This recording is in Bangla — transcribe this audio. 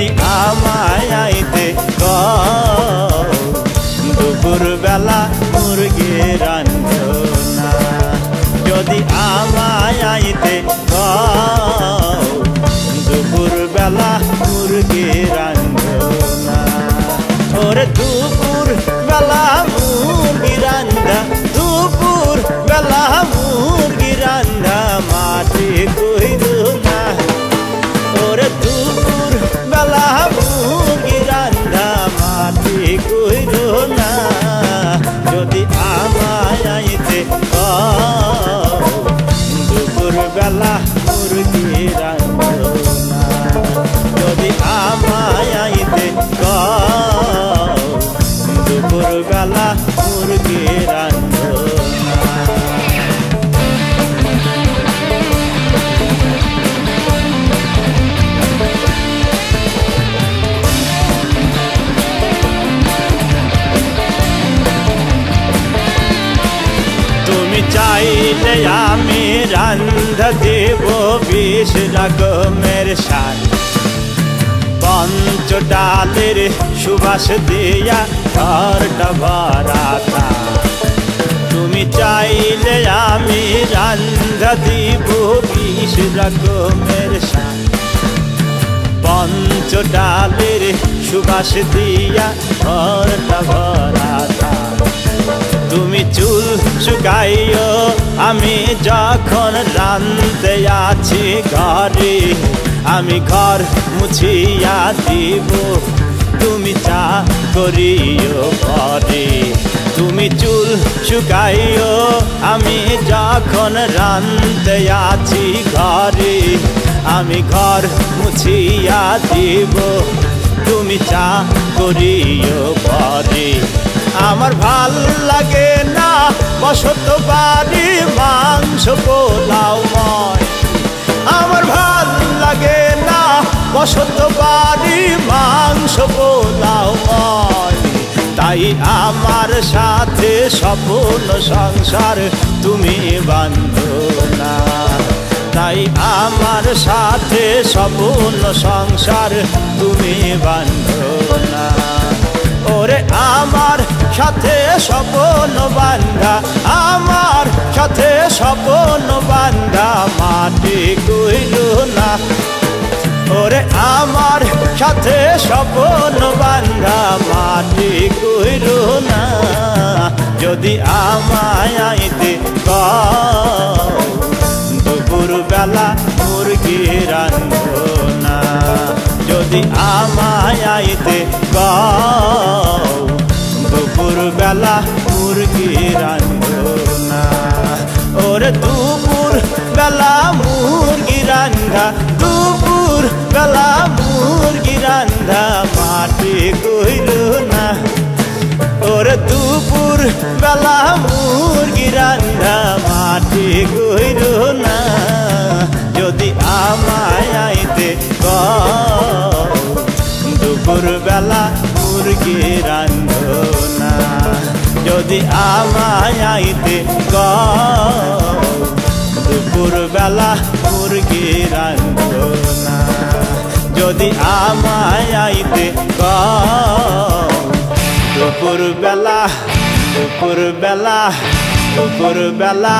যদি আমায় আইতে কও দুপুর বেলা মুরগি রান্ধো না যদি আমায় আইতে কও দুপুর বেলা মুরগি রান্ধো না ওরে দুপুর বেলা মুরগি রান্ধা দুপুর বেলা মুরগি রান্ধা মাটি কইল না ওরে দুপুর বেলা মুরগি রান্ধা মাটি কইল না যদি আমায় আইতে কও দুপুর বেলা মুরগি রান্ধো না যদি আমায় আইতে কও দুপুর বেলা মুরগি রান্ধো না তুমি চাইলে আমি রান্ধা দেব 20 রকমের শাক পঞ্চ ডালের সুবাস দিয়া ঘরটা ভরা থাক তুমি চাইলে আমি রান্ধা দিব 20 রকমের শাক পঞ্চ ডালের সুবাস দিয়া ঘরটা ভরা থাক তুমি চুল শুকাইও আমি যখন রান্ধতে আছি ঘরে আমি ঘর মুছিয়া দিব তুমি চা করিও ঘরে তুমি চুল শুকাইও আমি যখন রান্ধতে আছি ঘরে আমি ঘর মুছিয়া দিব তুমি চা করিও ঘরে আমার ভাল লাগে না বসত বাড়ি মাংস পোলাও ময় আমার ভাল লাগে না বসত বাড়ি মাংস পোলাও ময় তাই আমার সাথে স্বপ্ন সংসার তুমি বাঁধো না তাই আমার সাথে স্বপ্ন সংসার তুমি বাঁধো না ওরে আমার সাথে স্বপ্ন বান্ধা আমার সাথে স্বপ্ন বান্ধা মাটি কইল না ওরে আমার সাথে স্বপ্ন বান্ধা মাটি কইল না যদি আমায় আইতে কও দুপুর বেলা মুরগি রান্ধো না যদি আমায় আইতে কও দুপুর বেলা মুরগি রান্ধো না ওরে দুপুর বেলা মুরগি রান্ধা দুপুর বেলা মুরগি রান্ধা মাটি কইল না ওরে দুপুর বেলা মুরগি রান্ধা মাটি কইল না যদি আমায় আইতে কও দুপুর বেলা মুরগি রান্ধো না যদি আমায় আইতে কও দুপুর বেলা মুরগি রান্ধো না যদি আমায় আইতে কও দুপুর বেলা দুপুর বেলা দুপুর বেলা